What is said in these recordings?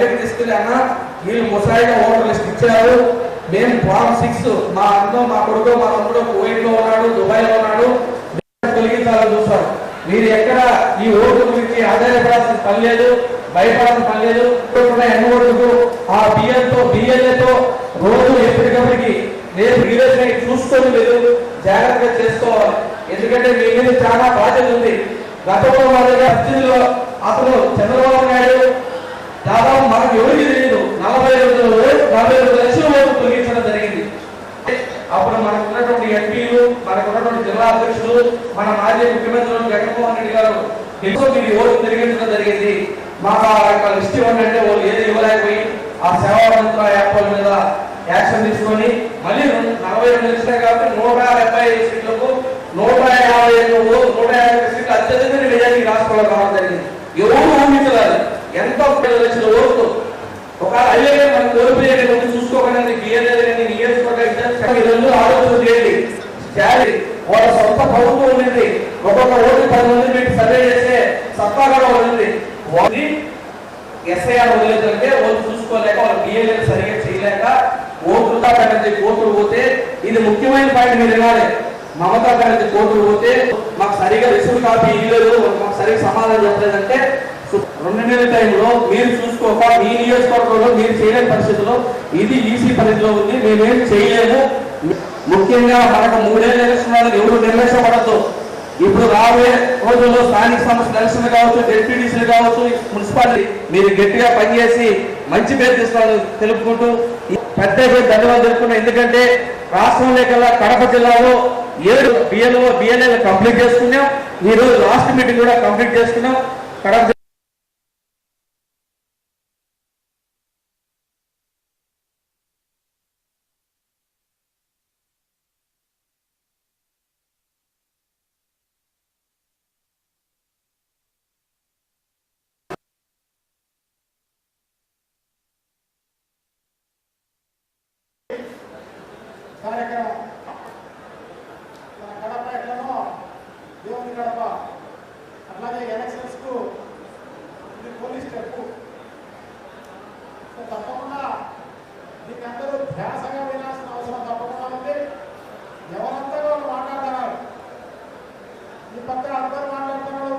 దగ్గరికి తీసుకెళ్ళి అన్న వీళ్ళు ముసాయిగా ఓటర్ లిస్ట్ ఇచ్చారు, మేము ఫామ్ 6 మా అన్న మా కొడుకు మా తమ్ముడు కువైట్ లో ఉన్నాడు, దుబాయ్ లో ఉన్నాడు, తొలగించాలని చూస్తాం. మీరు ఎక్కడ ఈ ఓటు గురించి ఆధారపడాల్సిన పని లేదు, భయపడాల్సిన పని లేదు. ఎన్ని ఓటుకు ఆ బిఎల్ఏతో రోజు ఎప్పటికప్పటికి నేను రిలేషన్ చూసుకొని లేదు జాగ్రత్తగా చేసుకోవాలి. ఎందుకంటే మీ మీద చాలా బాధ్యత ఉంది. గతంలో మాదిరిగా పరిస్థితుల్లో అతను చంద్రబాబు నాయుడు దాదాపు మనకు ఎవరికి తెలియదు 42 లక్షల ఓట్లు తొలగించడం జరిగింది. అప్పుడు మనకు ఉన్నటువంటి ఎంపీలు, మనకు ఉన్నటువంటి జిల్లా అధ్యక్షులు, మన మాజీ ముఖ్యమంత్రులు జగన్మోహన్ రెడ్డి గారు మీరు ఓట్లు తొలగించడం జరిగింది. మాకు ఆ యొక్క లిస్ట్ ఇవ్వండి అంటే వాళ్ళు ఏది ఇవ్వలేకపోయి ఆ సేవావంతుల యాప్ మీద యాక్షన్ తీసుకొని మళ్ళీ 42 లక్షలే కాబట్టి 175 సీట్లకు 150 సీట్లు అత్యధిక మెజారిటీ రాష్ట్రంలో రావడం జరిగింది. ఎవరు ఊహించలేదు ఎంత 5 లక్షల ఓట్లు. ఒక అయ్యే మనం కోల్పోయే ముందు చూసుకోకుండా బియ్యలేదు నియోజకవర్గ ఆలోచన చేయండి. వాళ్ళ సొంత ప్రభుత్వం ఉంది, ఒక్కొక్క ఓటు 10 మంది పెట్టి సర్వే చేసే సత్తా కూడా ఉంది. వాళ్ళని ఎస్ఐఆర్ వదిలేదంటే వాళ్ళు చూసుకోలేక వాళ్ళు బియ్యలేదు సరిగ్గా చేయలేక ఓటుగా పెద్దది కోర్టులు పోతే, ఇది ముఖ్యమైన పాయింట్ మీరు వినాలి. మమతా బెనర్జీ కోర్టులు పోతే మాకు సరిగా రిసీవ్ కాపీ ఇవ్వలేదు, మాకు సరిగ్గా సమాధానం చెప్పలేదంటే 2 నెలల టైంలో మీరు చూసుకోక మీ నియోజకవర్గంలో మీరు చేయలేని పరిస్థితుల్లో ఇది ఈసీ పరిధిలో ఉంది, మేమేం చేయలేము. ముఖ్యంగా మనకు 3 ఏళ్ళ ఎలక్షన్ ఎవరు నిర్లక్ష్యపడద్దు. ఇప్పుడు రాబోయే రోజుల్లో స్థానిక సంస్థల ఎలక్షన్లు కావచ్చు, డెప్యూటీసీలు కావచ్చు, మున్సిపాలిటీ మీరు గట్టిగా పనిచేసి మంచి పేరు తీసుకోవాలని తెలుపుకుంటూ పెద్ద ధన్యవాదాలు తెలుపుకున్నాం. ఎందుకంటే రాష్ట్రంలో కల్లా కడప జిల్లాలో 7 బిఎల్ఏలు కంప్లీట్ చేసుకున్నాం. ఈ రోజు లాస్ట్ మీటింగ్ కూడా కంప్లీట్ చేసుకున్నాం. కడప కార్యక్రమం మన కడప ఎట్లనో దేవుని కడప అట్లాగే ఎలక్షన్స్ కు ఇది పోలీస్ స్టెప్. తప్పకుండా దీన్ని అందరూ ధ్యాసగా వినాల్సిన అవసరం తప్పకుండా ఉంది. ఎవరంతా వాళ్ళు మాట్లాడుతున్నారు, ఈ పక్క అందరూ మాట్లాడుతున్నారు,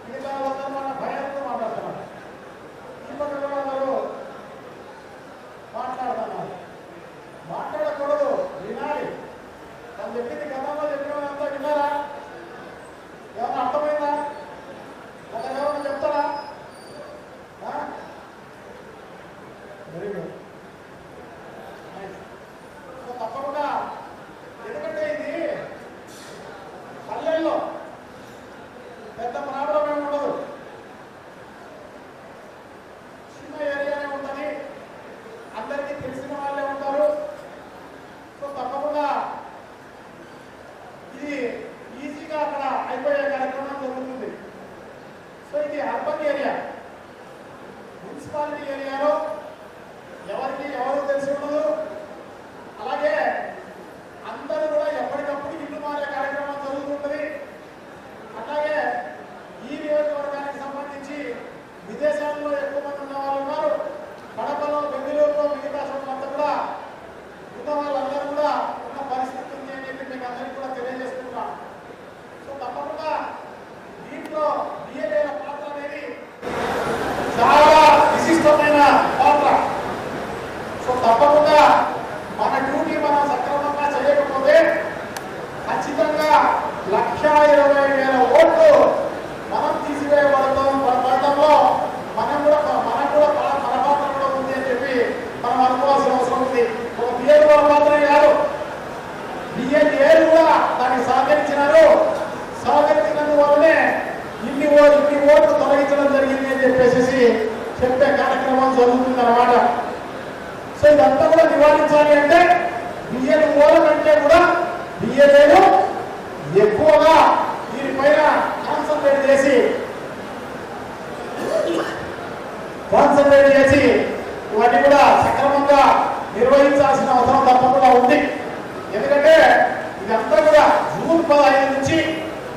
మిగతా వాళ్ళందరూ మన భయంతో మాట్లాడుతున్నారు, ఈ పక్క కూడా అందరూ మాట్లాడుతున్నారు. మాట్లాడకూడదు, వినాలి. తను చెప్పింది గతంలో చెప్పినంతా విన్నారా? ఏమన్నా అర్థమైందా? ఒకరేమన్నా చెప్తారా? Very good. తప్పకుండా, ఎందుకంటే ఇది పల్లెల్లో పెద్ద ప్రాబ్లం ఏమి ఉండదు, చిన్న ఏరియానే ఉంటుంది, అందరికీ తెలిసిన వాళ్ళే ఉంటారు. సో తప్పకుండా ఇది ఈజీగా అక్కడ అయిపోయే కార్యక్రమం జరుగుతుంది. సో ఇది అర్బన్ ఏరియా, మున్సిపాలిటీ ఏరియాలో ఎవరికి ఎవరు తెలిసి ఉండదు. అలాగే అందరూ కూడా ఎప్పటికప్పుడు ఇల్లు మారే కార్యక్రమం జరుగుతుంటుంది. అట్లాగే ఈ నియోజకవర్గానికి సంబంధించి విదేశాల్లో ఎక్కువ మంది ఉన్న వాళ్ళు ఉన్నారు. కడపలో, బెంగళూరులో, మిగతా చోట్లంతా కూడా ఉన్న వాళ్ళందరూ కూడా ఉన్న పరిస్థితి ఉంది అని చెప్పి మీకు అందరికీ కూడా తెలియజేస్తున్నాం. సో తప్పకుండా దీంట్లో బిఎల్ఏల పాత్ర అనేది చాలా విశిష్టమైన పాత్ర. సో తప్పకుండా మన డ్యూటీ మనం సక్రమంగా చేయకపోతే ఖచ్చితంగా 1,20,000 ఓట్లు మనం తీసివేయబడటంలో మనం కూడా మన పాత్ర కూడా ఉంది అని చెప్పి మనం అనుకోవాల్సిన అవసరం ఉంది. ఒక బిఎల్ఏ మాత్రమే కాదు, బిఎల్ఏలు కూడా దానికి సహకరించినారు. సహకరించినందువల్లనే ఇన్ని ఓట్లు తొలగించడం జరిగింది అని చెప్పేసి చెప్పే కార్యక్రమం జరుగుతుంది అన్నమాట. సో ఇదంతా కూడా నివారించాలి అంటే బిఎల్ఓల కంటే కూడా బిఎల్ఏలు ఎక్కువగా దీనిపైన కాన్సన్ట్రేట్ చేసి వాటిని కూడా సక్రమంగా నిర్వహించాల్సిన అవసరం తప్పకుండా ఉంది. ఎందుకంటే ఇదంతా కూడా జూన్ 15 నుంచి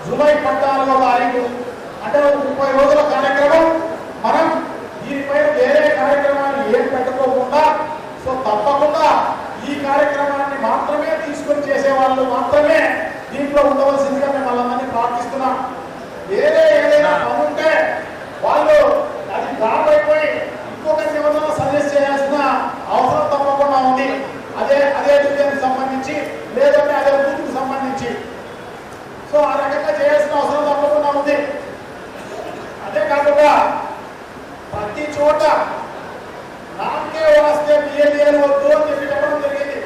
జూలై 14వ తారీఖు అంటే 30 రోజుల కార్యక్రమం. మనం దీనిపైన వేరే కూడా ఈ కార్యక్రమాన్ని మాత్రమే తీసుకొని చేసేవాళ్ళు మాత్రమే దీంట్లో ఉండవలసిందిగా మేము వాళ్ళందరినీ ప్రార్థిస్తున్నాం. ఏదైనా పని ఉంటే వాళ్ళు అది డ్రాప్ అయిపోయి ఇంకొకరికి ఎవరైనా సజెస్ట్ చేయాల్సిన అవసరం తప్పకుండా ఉంది. అదే డివిజన్కి సంబంధించి లేదంటే అదే బూత్కి సంబంధించి సో ఆ రకంగా చేయాల్సిన అవసరం తప్పకుండా ఉంది. అదే కాకుండా ప్రతి చోట నాకే వస్తే బిఏడిఎల్ వద్దు అని చెప్పి చెప్పడం జరిగింది.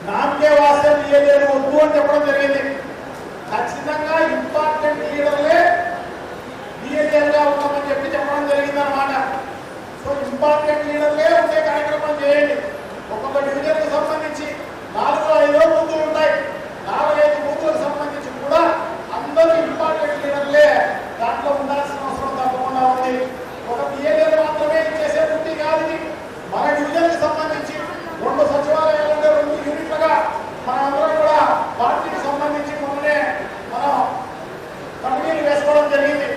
నాకే వస్తే బిఏడిఎల్ వద్దు అని చెప్పడం జరిగింది. ఖచ్చితంగా ఇంపార్టెంట్ లీడర్లే బిఏడిఎల్ గా ఉన్నామని చెప్పడం జరిగింది అన్నమాట. సో ఇంపార్టెంట్ లీడర్లే ఉండే కార్యక్రమం చేయండి. ఒక్కొక్క డివిజన్ కు సంబంధించి 4-5 బూతులు ఉంటాయి. 4-5 బూతులకు సంబంధించి కూడా అందరూ ఇంపార్టెంట్ లీడర్లే దాంట్లో ఉండాల్సిన అవసరం తప్పకుండా ఉంది. ఒక బిఏడిఎల్ మాత్రమే చేసే డ్యూటీ కాదు ఇది. మన డివిజన్ కి సంబంధించి 2 సచివాలయాలు 2 యూనిట్లుగా మనందరం కూడా పార్టీకి సంబంధించి మొన్ననే మనం కమిటీలు వేసుకోవడం జరిగింది.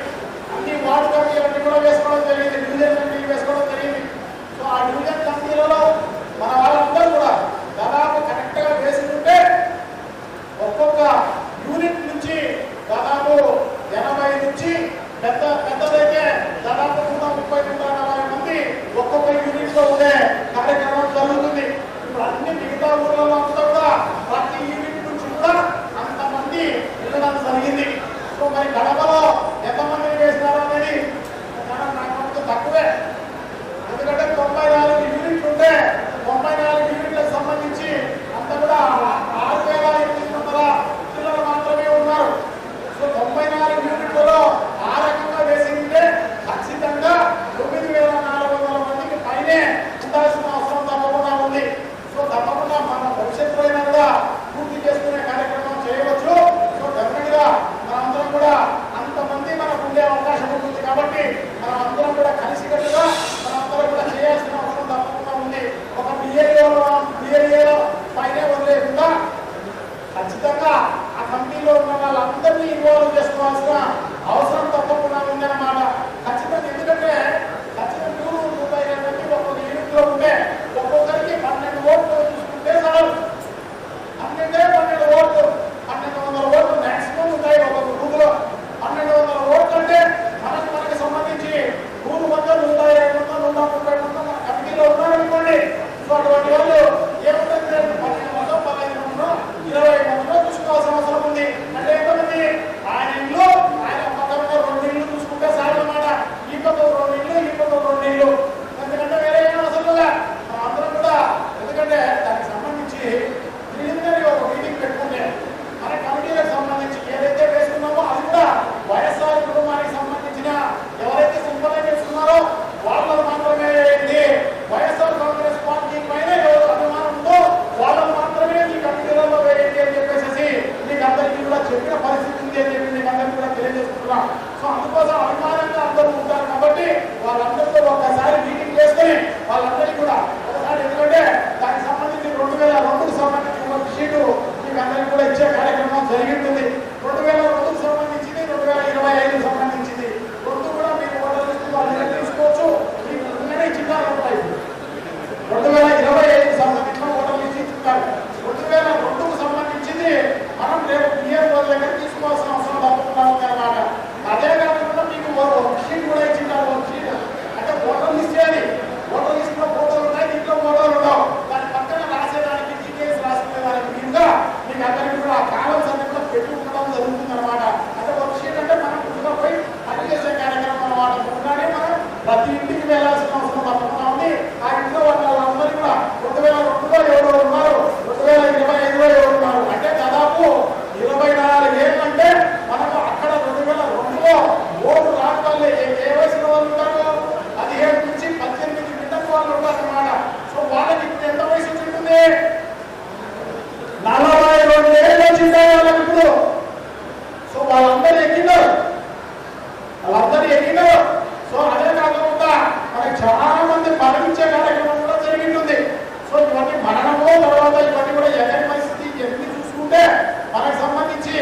అన్ని వార్డు కమిటీలన్నీ కూడా వేసుకోవడం జరిగింది. డివిజన్ కమిటీలు వేసుకోవడం జరిగింది. సో ఆ డివిజన్ కమిటీలలో మన వాళ్ళందరూ కూడా దాదాపు కరెక్ట్ గా వేసుకుంటే ఒక్కొక్క యూనిట్ నుంచి దాదాపు 80 నుంచి పెద్దదైతే దాదాపు 130-140 మంది ఒక్కొక్క యూనిట్ లో ఉండే కార్యక్రమం జరుగుతుంది. ఇప్పుడు అన్ని మిగతా ఊర్లలో అంతా కూడా ప్రతి యూనిట్ నుంచి కూడా అంతమంది వెళ్ళడం జరిగింది. సో మరి కడపలో ఎంతమందిని వేసినారు అనేది నాకు తక్కువే. ఎందుకంటే 94 యూనిట్లు ఉంటే 94 యూనిట్లకు సంబంధించి అంత కూడా 6,800 పిల్లలు మాత్రమే ఉన్నారు. సో 94 యూనిట్లలో ఆ రకంగా వేసింటే ఖచ్చితంగా 9,400 మందికి పైనే ఉండాల్సిన అవసరం తప్పకుండా ఉంది. సో తప్పకుండా మన భవిష్యత్తులో అయినా కూడా పూర్తి చేసుకునే కార్యక్రమం చేయవచ్చు. సో డెఫినెట్ గా మనందరం కూడా అంతమంది మనకు ఉండే అవకాశం ఉంటుంది. కాబట్టి మనం అందరం కూడా కలిసికట్టుగా మనందరం కూడా చేయాల్సిన అవసరం తప్పకుండా ఉంది. ఒక బిఏడిఏలో పైనే వదిలేకుండా ఖచ్చితంగా ఆ కమిటీలో ఉన్న వాళ్ళందరినీ ఇన్వాల్వ్ చేసుకోవాల్సిన అవసరం తప్పకుండా ఉందన్నమాట. ఖచ్చితంగా ఎందుకంటే ఖచ్చితంగా 130 మంది ఒక్కొక్క యూనిట్ లో ఉంటే ఒక్కొక్కరికి 12 ఓట్లు చూసుకుంటే చాలు. 12 ఓట్లు 1200 ఓట్లు మాక్సిమం ఉంటాయి ఒక్కొక్క బూత్ లో. 1200 ఓట్లు అంటే మనకి సంబంధించి 100 మంది 120 మంది 130 మంది మన కమిటీలో ఉన్నారనుకోండి. సో అటువంటి వాళ్ళు ఏముందంటే 12 మందో 15 మందో 20 మందిలో చూసుకోవాల్సిన అవసరం ఉంది. అంటే ఎంతమంది ఆయన ఇల్లు ఆయన పక్కన 2 ఇల్లు చూసుకుంటే చాలు అన్నమాట. ఈ పక్క 2 ఇల్లు ఈ పక్క 2 ఇల్లు. ఎందుకంటే వేరే ఏం అవసరం లేదా. అందరం కూడా ఎందుకంటే దానికి సంబంధించి ప్రిలిమినరీ ఒక మీటింగ్ పెట్టుకుంటే మన కమిటీలకు సంబంధించి ఏదైతే వేసుకున్నామో అది కూడా వైఎస్ఆర్ కుటుంబానికి సంబంధించిన ఎవరైతే సింపలైజర్స్ ఉన్నారో వాళ్ళని మాత్రమే వేయండి. వైఎస్ఆర్ కాంగ్రెస్ పార్టీ పైన ఎవరు అభిమానం ఉందో వాళ్ళని మాత్రమే ఈ కమిటీలలో వేయండి అని చెప్పేసి మీకు అందరికీ కూడా చెప్పిన పరిస్థితి ఉంది అని చెప్పి మీకు అందరికీ కూడా తెలియజేస్తున్నాం. సో అందుకోసం అభిమానంగా అందరూ ఉంటారు కాబట్టి వాళ్ళందరితో ఒక్కసారి మీటింగ్ చేసుకుని వాళ్ళందరికీ కూడా ఒకసారి ఎందుకంటే దానికి సంబంధించి 2002కు సంబంధించి ఒక షీటు మీకు అందరికీ కూడా ఇచ్చే కార్యక్రమం జరిగింటుంది. 2002కు సంబంధించింది 2025కు సంబంధించింది 2 కూడా మీరు ఓటర్ లిస్టు వాళ్ళు తీసుకోవచ్చు. మీకు ఉన్ననే చిన్నారు ఉంటాయి. 2025కు సంబంధించిన ఓటర్ లిస్టు ఇస్తారు. 2002కు సంబంధించింది మనం రేపు బిఏ దగ్గర తీసుకోవాల్సిన అవసరం తప్పకుండా ఉంది అన్నమాట. అదే కాకుండా మీకు షీట్ కూడా ఇచ్చింటారు. షీట్ అంటే ఓటర్ లిస్ట్ అది. ఓటర్ లిస్ట్ లో ఫోటోలు ఉంటాయి, దీంట్లో ఫోటోలు ఉండవు. దాని పక్కన రాసేదానికి డీటెయిల్స్ రాసుకునేదానికి వీలుగా మీకు అందరికీ కూడా కాలమ్స్ అన్ని కూడా పెట్టి ఉండడం జరుగుతుంది అనమాట. అంటే ఒక షీట్ అంటే మనం ముందుగా పోయి పని చేసే కార్యక్రమం అనమాట. ముందుగానే మనం ప్రతి ఇంటికి వెళ్లాల్సిన అవసరం తప్పకుండా ఉంది. ఆ ఇంట్లో వాళ్ళందరూ కూడా 2002లో ఎవరు ఉన్నారు, 2025లో ఎవరు ఉన్నారు అంటే దాదాపు 24 ఏళ్ళు. అంటే మనకు అక్కడ 2002లో ఓటు రాకపోతే ఏ వయసులో వాళ్ళు ఉంటారు? 17 నుంచి 18 మింటకు వాళ్ళు ఉంటారు అన్నమాట. సో వాళ్ళకి ఇప్పుడు ఎంత వయసు వచ్చింటుంది? 42 ఏళ్ళు వచ్చింటాయి వాళ్ళకి ఇప్పుడు. సో వాళ్ళందరూ ఎక్కినారు. సో అదే కాకుండా మనకి చాలా మంది మరణించే కార్యక్రమం కూడా జరిగింటుంది. సో ఇవన్నీ మరణము తర్వాత ఇవన్నీ కూడా ఎలాంటి పరిస్థితి ఎన్ని చూసుకుంటే మనకు సంబంధించి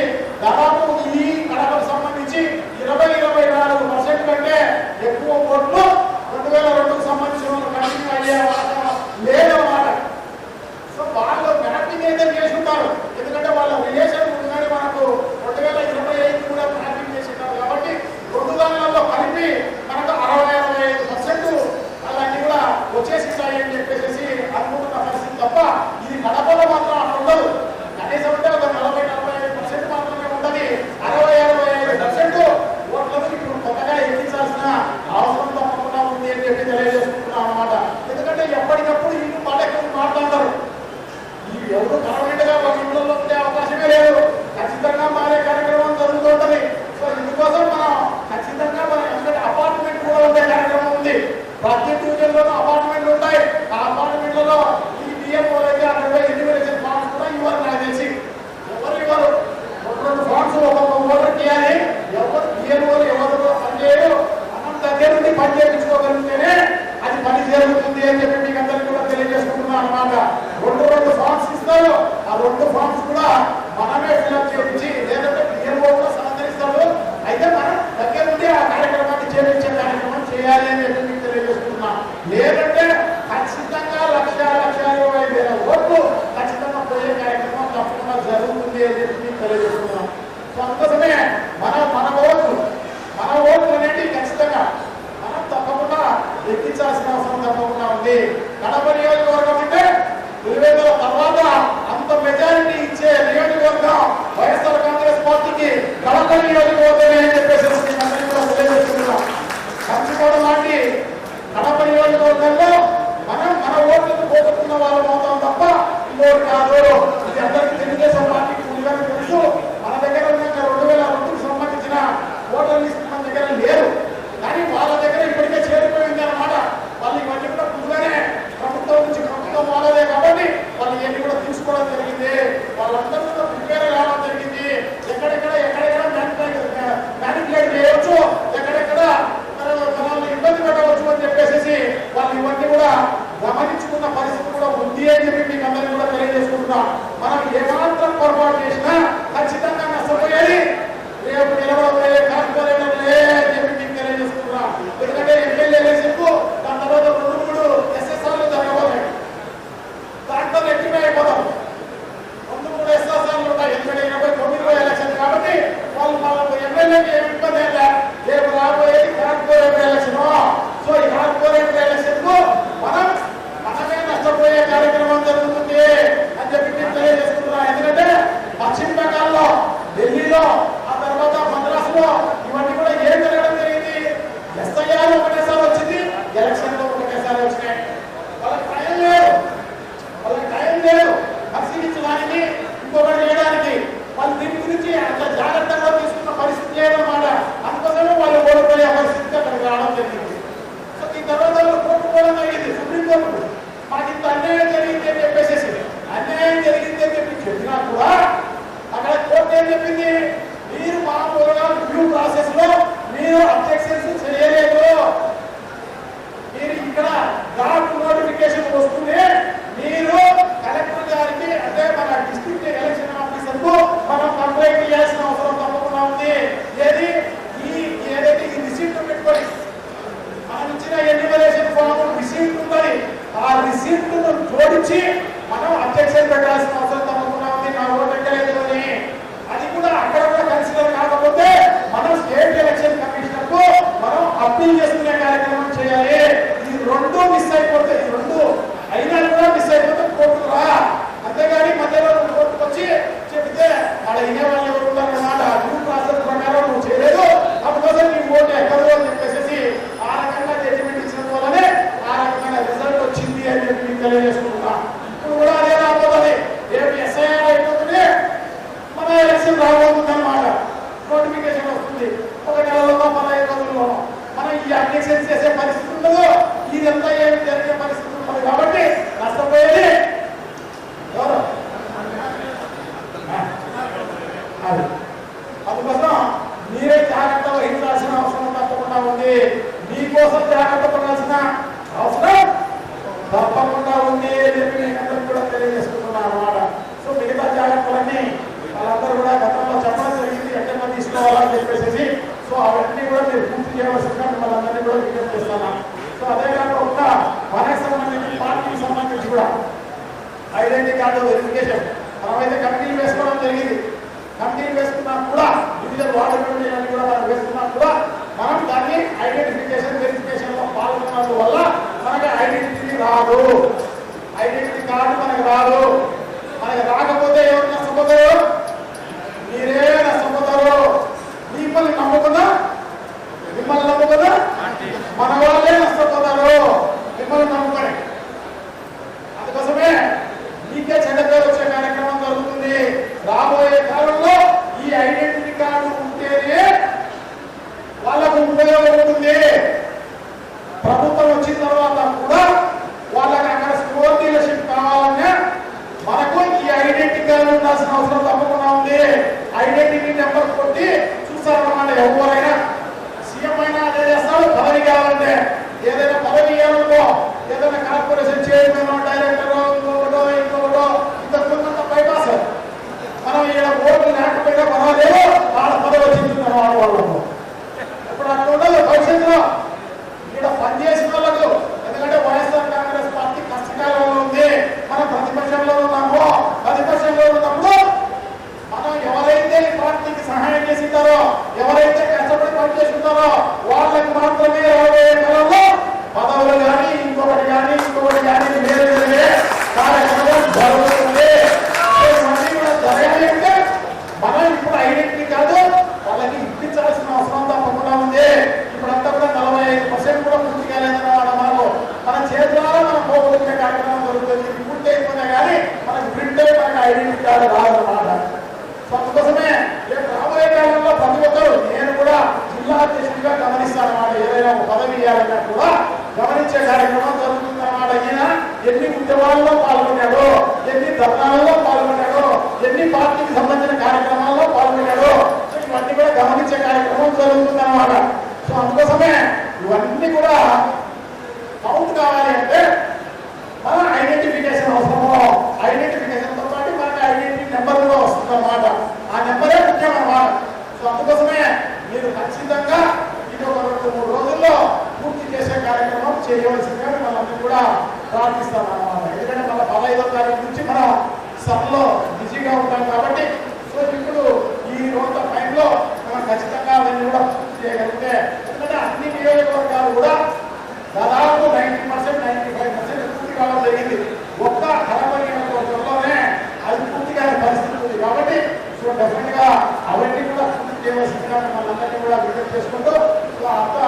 దాదాపు ఈ కడపకు సంబంధించి 20-24% కంటే ఎక్కువ చేయాలి అని చెప్పి మీకు తెలియజేస్తున్నా. లేదంటే ఖచ్చితంగా 1,20,000 ఓట్లు ఖచ్చితంగా పోయే కార్యక్రమం తప్పకుండా జరుగుతుంది అని చెప్పి మీకు తెలియజేస్తున్నాం. సో అందుకోసమే మన ఓట్లు అనేవి ఖచ్చితంగా మనం తప్పకుండా ఎక్కించాల్సిన అవసరం తప్పకుండా ఉంది. కడప నియోజకవర్గం అంటే 20,000 తర్వాత అంత మెజారిటీ ఇచ్చే నియోజకవర్గం వైఎస్ఆర్ కాంగ్రెస్ పార్టీకి కడప నియోజకవర్గమే అని చెప్పేసి తెలియజేస్తున్నాం. కంచుకోవడం లాంటి కడప నియోజకవర్గంలో మన ఓట్లను పోగొట్టుకున్న వాళ్ళు అవుతాం తప్ప ఇంకోటి కాదు. ఇది అందరికీ తెలుగుదేశం పార్టీకి ముందుగా తెలుసు. మన దగ్గర ఉన్న 2002కు సంబంధించిన ఓటర్ లిస్ట్ మన దగ్గర లేదు, కానీ వాళ్ళ దగ్గర ఇప్పటికే చేరిపోయింది అన్నమాట. వాళ్ళు ఇవన్నీ కూడా ముందుగానే ప్రభుత్వం నుంచి ప్రభుత్వం వాళ్ళదే కాబట్టి వాళ్ళు ఇవన్నీ కూడా తీసుకోవడం జరిగింది. వాళ్ళందరూ కూడా ప్రిపేర్ కావడం జరిగింది. ఎక్కడెక్కడ మ్యానిపులేట్ చేయవచ్చు, ఎక్కడెక్కడ మనల్ని ఇబ్బంది పెట్టవచ్చు అని చెప్పేసి వాళ్ళు ఇవన్నీ కూడా గమనించుకున్న పరిస్థితి కూడా ఉంది అని చెప్పి మీకు అందరికీ కూడా తెలియజేసుకుంటున్నాం. మనం ఏమాత్రం పొరపాటు చేసినా ఖచ్చితంగా నష్టపోయేది రేపు నిలబడబోయే కార్పొరేటర్లే అని చెప్పి మీకు తెలియజేసుకుంటున్నాం. ఎందుకంటే ఎమ్మెల్యే ఎలక్షన్కు దాని తర్వాత 2-3 ఎస్ఎస్ఆర్లు జరగబోతాయి. దాంట్లో ఎక్కిపోయి అయిపోతాం. 2-3 ఎస్ఎస్ఆర్లు ఉంటాయి. ఎందుకంటే 29 ఎలక్షన్ కాబట్టి వాళ్ళు మనకు ఎమ్మెల్యేకి ఏమి ఇబ్బంది అయితే రేపు రాబోయేది కార్పొరేటర్ ఎలక్షన్. సో ఈ కార్పొరేటర్ ఎలక్షన్ కు మనమే నష్టపోయే కార్యక్రమం జరుగుతుంది అని చెప్పి నేను తెలియజేస్తున్నాను. ఎందుకంటే పశ్చిమ బెంగాల్లో, ఢిల్లీలో, ఆ తర్వాత మద్రాసులో ఇవన్నీ కూడా ఏం జరగడం జరిగింది. ఎస్ఐఆర్ ఒకటేసారి వచ్చింది, ఎలక్షన్లో ఒకటేసారి వచ్చినాయి. వాళ్ళకి టైం లేదు పరిశీలించడానికి, ఇంకొకటి చేయడానికి. వాళ్ళు దీని గురించి అంత జాగ్రత్తగా తీసుకున్న పరిస్థితి లేదన్నమాట. అందుకోసమే వాళ్ళు ఓడిపోయే పరిస్థితి అక్కడికి రావడం జరిగింది. సో ఈ తర్వాత కోర్టు పోవడం జరిగింది, సుప్రీంకోర్టు. మాకు ఇంత అన్యాయం జరిగింది అని చెప్పేసి అన్యాయం జరిగింది అని చెప్పి చెప్పినా కూడా అక్కడ కోర్టు ఏం చెప్పింది, మీరు మామూలుగా రివ్యూ ప్రాసెస్ లో మీరు అబ్జెక్షన్స్ చేయలేదు, మీరు ఇక్కడ డ్రాఫ్ట్ నోటిఫికేషన్ వస్తుంది, మీరు కలెక్టర్ గారికి అంటే మన డిస్ట్రిక్ట్ ఎలక్షన్ ఆఫీసర్ కు మనం కంప్లైంట్ చేయాల్సిన అవసరం తప్పకుండా ఉంది. ఏదైతే ఈ రిసీప్ట్ పెట్టుకొని మనం ఇచ్చిన ఎన్యుమరేషన్ ఫామ్ రిసీప్ట్ ఉందని ఆ రిసీప్ట్ జోడించి మనం అబ్జెక్షన్ పెట్టాల్సిన అవసరం తప్పకుండా ఉంది. నా ఓటు ఎక్కలేదు అని అది కూడా అక్కడ కూడా కన్సిడర్ కాకపోతే మనం స్టేట్ ఎలక్షన్ కమిషనర్ కు మనం అప్పీల్ చేసుకునే కార్యక్రమం చేయాలి. ఈ 2 మిస్ అయిపోతే, ఈ 2 అయినా కూడా మిస్ అయిపోతే కోర్టుకు రా. అంతేగాని మధ్యలో కోర్టుకు వచ్చి చెప్తే అక్కడ ఇనే వాళ్ళు ఎవరు ఉన్నారన్నమాట. డ్యూ ప్రాసెస్ ప్రకారం నువ్వు చేయలేదు, అందుకోసం నీ ఓటు ఎక్కదు అని చెప్పేసి ఆ రకంగా జడ్జిమెంట్ ఇచ్చిన వల్లనే ఆ రకమైన రిజల్ట్ వచ్చింది అని చెప్పి మీకు తెలియజేసుకుంటున్నా. ఇప్పుడు కూడా అదే రాబోతుంది. రేపు ఎస్ఐఆర్ అయిపోతుంది, మన ఎలక్షన్ రాబోతుంది అన్నమాట. నోటిఫికేషన్ వస్తుంది 1 నెలలో 15 రోజుల్లో. మనం ఈ అబ్జెక్షన్ చేసే పరిస్థితి ఉండదు, ఇదంతా ఏమి జరిగే పరిస్థితి ఉండదు. కాబట్టి నష్టపోయేది ఎవరు? అందుకోసం మీరే జాగ్రత్త వహించాల్సిన అవసరం తప్పకుండా ఉంది. మీకోసం జాగ్రత్త పడాల్సిన అవసరం తప్పకుండా ఉంది అని చెప్పి నేను అందరికీ కూడా తెలియజేసుకుంటున్నాను అన్నమాట. సో మిగతా జాగ్రత్తలన్నీ వాళ్ళందరూ కూడా గతంలో చెప్పడం జరిగింది, ఎక్కడ తీసుకోవాలని చెప్పేసి. సో అవన్నీ కూడా మీరు పూర్తి చేయవలసిందిగా మిమ్మల్ని అందరినీ కూడా విజ్ఞప్తి చేస్తున్నాను. సో అదే కాకుండా మనకి సంబంధించి పార్టీకి సంబంధించి కూడా ఐడెంటిటీ కార్డు వెరిఫికేషన్ మనమైతే కమిటీలు వేసుకోవడం జరిగింది. కమిటీలు వేసుకున్నా కూడా డివిజన్ వార్డు కమిటీలన్నీ కూడా మనం వేసుకున్నా కూడా మనం దాన్ని ఐడెంటిఫికేషన్ వెరిఫికేషన్ లో పాల్గొనడం వల్ల మనకి ఐడెంటిటీ రాదు, ఐడెంటిటీ కార్డు మనకు రాదు. మనకి రాకపోతే ఎవరు నష్టపోతారు? మీరే నష్టపోతారు. మిమ్మల్ని నమ్ముకున్నా మన వాళ్ళే నష్టపోతారు, మిమ్మల్ని నమ్ముకొని. అందుకోసమే మీకే చెడ్డ పేరు వచ్చే కార్యక్రమం జరుగుతుంది. రాబోయే కాలంలో ఈ ఐడెంటిటీ కార్డు ఉంటేనే వాళ్ళకు ఉపయోగం ఉంటుంది. ప్రభుత్వం వచ్చిన తర్వాత కూడా వాళ్ళకి అక్కడ స్టోర్ డీలర్షిప్ కావాలన్నా మనకు ఈ ఐడెంటిటీ కార్డు ఉండాల్సిన అవసరం తప్పకుండా ఉంది. ఐడెంటిటీ నెంబర్ కొట్టి చూస్తారన్నమాట. ఎవరైనా సీఎం అయినా అదే చేస్తాడు. పదవి కావాలంటే ఏదైనా పదవి ఇవ్వాలనుకో, ఏదైనా కార్పొరేషన్ చైర్మన్ డైరెక్టర్ ఇంకొకటో ఇంతకుముందంత బైపాస్. మనం ఇక్కడ ఓట్లు లేకపోయినా పర్వాలేదు, వాళ్ళ పదవి వచ్చింది వాళ్ళకు. ఇప్పుడు అక్కడ ఉండదు భవిష్యత్తులో. ఏదైనా ఒక పదవి ఇవ్వాలన్నా కూడా గమనించే కార్యక్రమం జరుగుతుందన్నమాట. ఈయన ఎన్ని ఉద్యమాల్లో పాల్గొన్నాడో, ఎన్ని ధర్నాలలో పాల్గొన్నాడో, ఎన్ని పార్టీకి సంబంధించిన కార్యక్రమాల్లో పాల్గొన్నాడో ఇవన్నీ కూడా గమనించే కార్యక్రమం జరుగుతుందన్నమాట. సో అందుకోసమే ఇవన్నీ కూడా కౌంట్ కావాలి అంటే మన ఐడెంటిఫికేషన్ అవసరము. ఐడెంటిఫికేషన్తో పాటు మనకి ఐడెంటిటీ నెంబర్ కూడా వస్తుంది అన్నమాట. ఆ నెంబరే ముఖ్యం అన్నమాట. సో అందుకోసమే మీరు ఖచ్చితంగా ఇది ఒక 2-3 రోజుల్లో పూర్తి చేసే కార్యక్రమం చేయవలసిందిగా మనందరూ కూడా ప్రార్థిస్తాం అన్నమాట. ఎందుకంటే మన 15వ తారీఖు నుంచి మనం సభలో బిజీగా ఉంటాం కాబట్టి సో ఇప్పుడు ఈ రోజు టైంలో మనం ఖచ్చితంగా అవన్నీ కూడా పూర్తి చేయగలిగితే, ఎందుకంటే అన్ని నియోజకవర్గాలు కూడా దాదాపు 90%, 95% పూర్తి కావడం జరిగింది. ఒక్క కడపల్లి నియోజకవర్గంలోనే అది పూర్తి కాని పరిస్థితి ఉంది. కాబట్టి సో డెఫినెట్ గా అవన్నీ కూడా పూర్తి చేయవలసిందిగా మనందరినీ కూడా విజ్ఞప్తి చేసుకుంటూ సో అంతా